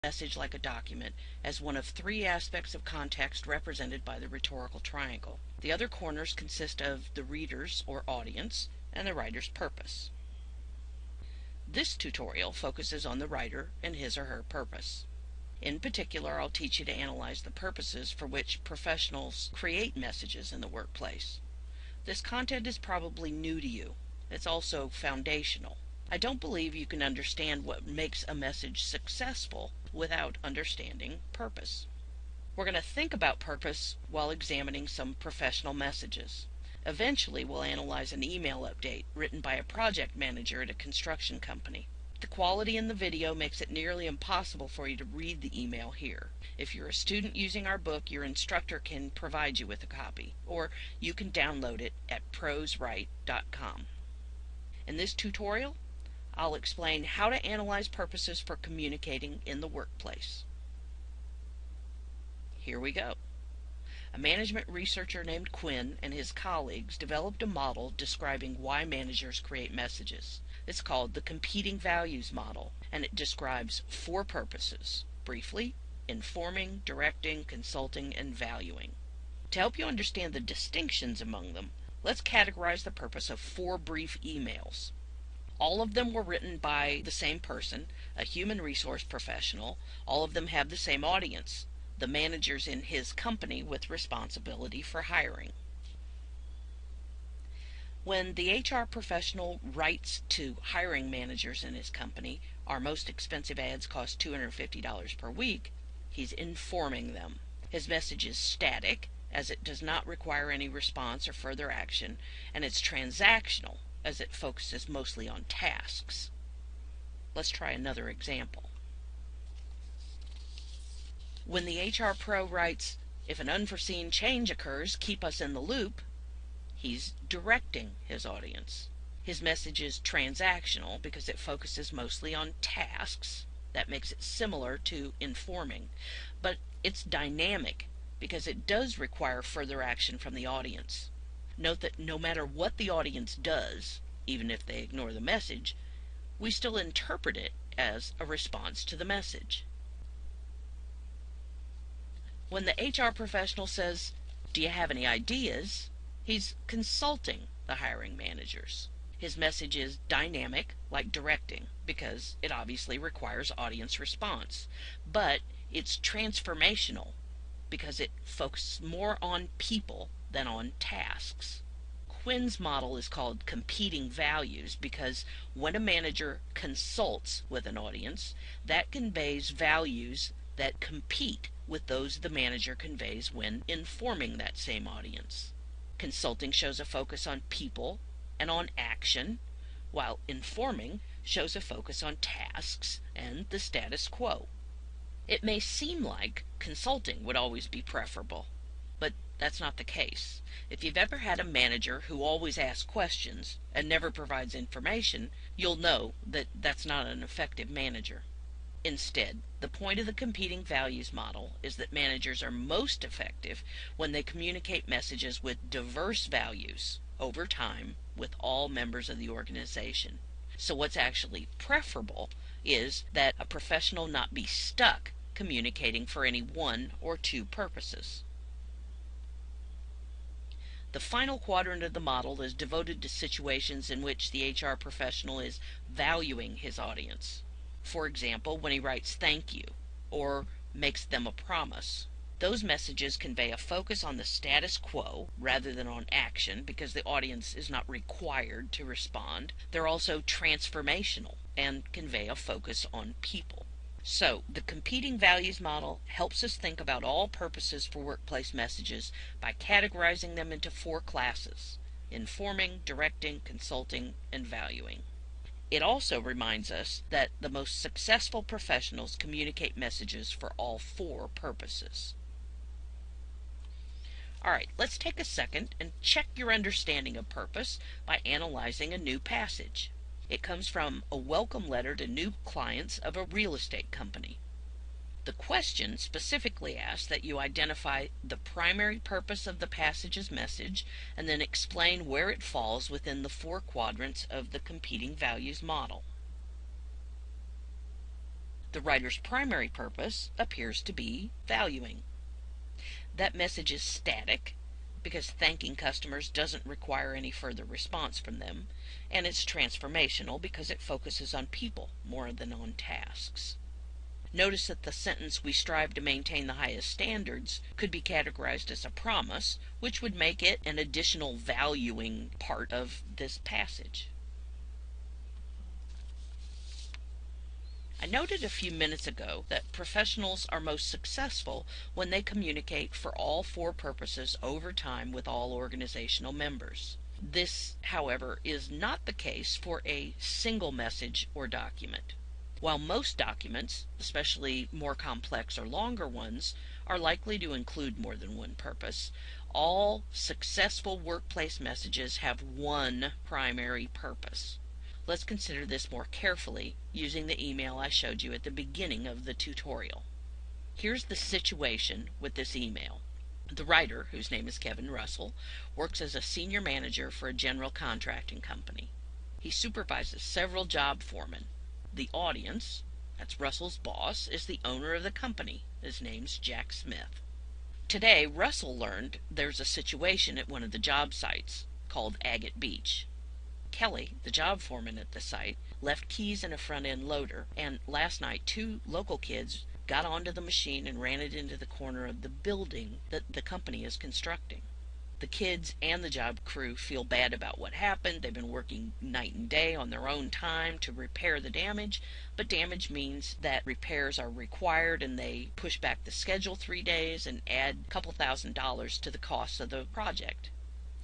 message like a document as one of three aspects of context represented by the rhetorical triangle. The other corners consist of the reader's or audience and the writer's purpose. This tutorial focuses on the writer and his or her purpose. In particular, I'll teach you to analyze the purposes for which professionals create messages in the workplace. This content is probably new to you. It's also foundational. I don't believe you can understand what makes a message successful without understanding purpose. We're going to think about purpose while examining some professional messages. Eventually, we'll analyze an email update written by a project manager at a construction company. The quality in the video makes it nearly impossible for you to read the email here. If you're a student using our book, your instructor can provide you with a copy, or you can download it at proswrite.com. In this tutorial, I'll explain how to analyze purposes for communicating in the workplace. Here we go. A management researcher named Quinn and his colleagues developed a model describing why managers create messages. It's called the competing values model, and it describes four purposes: briefly, informing, directing, consulting, and valuing. To help you understand the distinctions among them, let's categorize the purpose of four brief emails. All of them were written by the same person, a human resource professional. All of them have the same audience, the managers in his company with responsibility for hiring. When the HR professional writes to hiring managers in his company, "Our most expensive ads cost $250 per week," he's informing them. His message is static, as it does not require any response or further action, and it's transactional, as it focuses mostly on tasks. Let's try another example. When the HR pro writes, "If an unforeseen change occurs, keep us in the loop," he's directing his audience. His message is transactional because it focuses mostly on tasks. That makes it similar to informing. But it's dynamic because it does require further action from the audience. Note that no matter what the audience does, even if they ignore the message, we still interpret it as a response to the message. When the HR professional says, "Do you have any ideas?" he's consulting the hiring managers. His message is dynamic, like directing, because it obviously requires audience response. But it's transformational, because it focuses more on people than on tasks. Quinn's model is called competing values because when a manager consults with an audience, that conveys values that compete with those the manager conveys when informing that same audience. Consulting shows a focus on people and on action, while informing shows a focus on tasks and the status quo. It may seem like consulting would always be preferable, but that's not the case. If you've ever had a manager who always asks questions and never provides information, you'll know that that's not an effective manager. Instead, the point of the competing values model is that managers are most effective when they communicate messages with diverse values over time with all members of the organization. So what's actually preferable is that a professional not be stuck communicating for any one or two purposes. The final quadrant of the model is devoted to situations in which the HR professional is valuing his audience. For example, when he writes "thank you" or makes them a promise. Those messages convey a focus on the status quo rather than on action because the audience is not required to respond. They're also transformational and convey a focus on people. So, the competing values model helps us think about all purposes for workplace messages by categorizing them into four classes: informing, directing, consulting, and valuing. It also reminds us that the most successful professionals communicate messages for all four purposes. Alright, let's take a second and check your understanding of purpose by analyzing a new passage. It comes from a welcome letter to new clients of a real estate company. The question specifically asks that you identify the primary purpose of the passage's message and then explain where it falls within the four quadrants of the competing values model. The writer's primary purpose appears to be valuing. That message is static because thanking customers doesn't require any further response from them, and it's transformational because it focuses on people more than on tasks. Notice that the sentence, "We strive to maintain the highest standards," could be categorized as a promise, which would make it an additional valuing part of this passage. I noted a few minutes ago that professionals are most successful when they communicate for all four purposes over time with all organizational members. This, however, is not the case for a single message or document. While most documents, especially more complex or longer ones, are likely to include more than one purpose, all successful workplace messages have one primary purpose. Let's consider this more carefully using the email I showed you at the beginning of the tutorial. Here's the situation with this email. The writer, whose name is Kevin Russell, works as a senior manager for a general contracting company. He supervises several job foremen. The audience, that's Russell's boss, is the owner of the company. His name's Jack Smith. Today, Russell learned there's a situation at one of the job sites called Agate Beach. Kelly, the job foreman at the site, left keys in a front-end loader, and last night 2 local kids got onto the machine and ran it into the corner of the building that the company is constructing. The kids and the job crew feel bad about what happened. They've been working night and day on their own time to repair the damage, but damage means that repairs are required, and they push back the schedule 3 days and add a couple $1,000s to the cost of the project.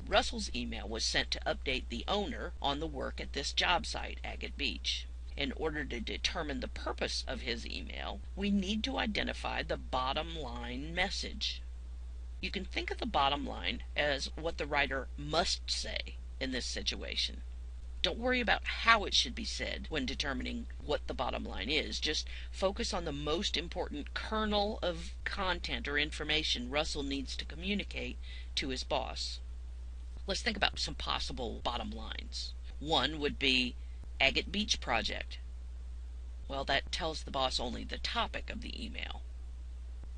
Russell's email was sent to update the owner on the work at this job site, Agate Beach. In order to determine the purpose of his email, we need to identify the bottom line message. You can think of the bottom line as what the writer must say in this situation. Don't worry about how it should be said when determining what the bottom line is. Just focus on the most important kernel of content or information Russell needs to communicate to his boss. Let's think about some possible bottom lines. One would be Agate Beach project. Well, that tells the boss only the topic of the email.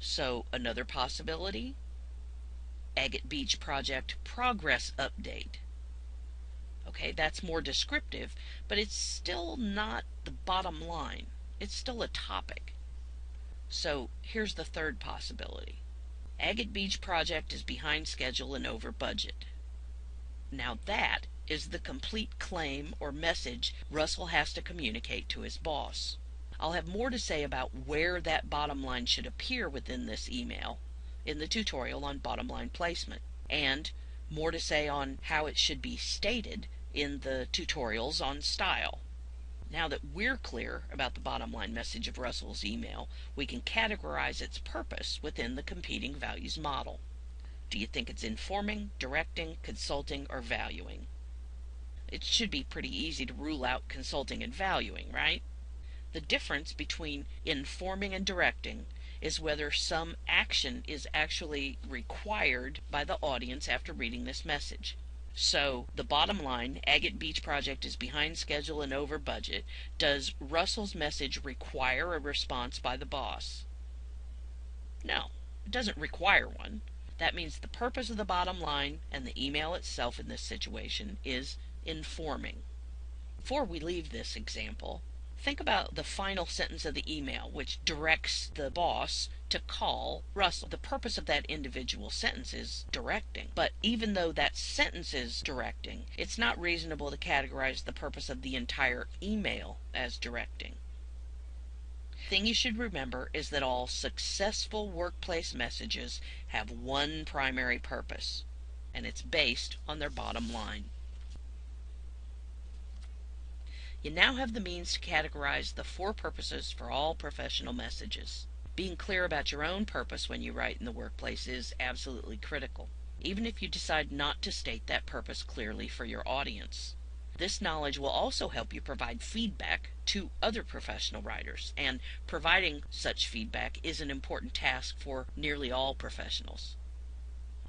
So another possibility, Agate Beach project progress update. Okay, that's more descriptive, but it's still not the bottom line. It's still a topic. So here's the third possibility. Agate Beach project is behind schedule and over budget. Now that is the complete claim or message Russell has to communicate to his boss. I'll have more to say about where that bottom line should appear within this email in the tutorial on bottom line placement, and more to say on how it should be stated in the tutorials on style. Now that we're clear about the bottom line message of Russell's email, we can categorize its purpose within the competing values model. Do you think it's informing, directing, consulting, or valuing? It should be pretty easy to rule out consulting and valuing, right? The difference between informing and directing is whether some action is actually required by the audience after reading this message. So, the bottom line, Agate Beach project is behind schedule and over budget. Does Russell's message require a response by the boss? No, it doesn't require one. That means the purpose of the bottom line and the email itself in this situation is informing. Before we leave this example, think about the final sentence of the email, which directs the boss to call Russell. The purpose of that individual sentence is directing, but even though that sentence is directing, it's not reasonable to categorize the purpose of the entire email as directing. The thing you should remember is that all successful workplace messages have one primary purpose, and it's based on their bottom line. You now have the means to categorize the 4 purposes for all professional messages. Being clear about your own purpose when you write in the workplace is absolutely critical, even if you decide not to state that purpose clearly for your audience. This knowledge will also help you provide feedback to other professional writers, and providing such feedback is an important task for nearly all professionals.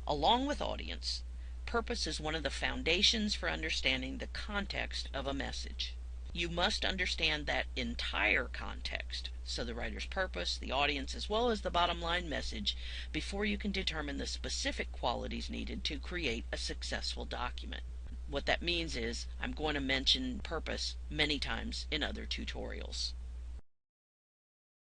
Along with audience, purpose is one of the foundations for understanding the context of a message. You must understand that entire context, so the writer's purpose, the audience, as well as the bottom line message, before you can determine the specific qualities needed to create a successful document. What that means is I'm going to mention purpose many times in other tutorials.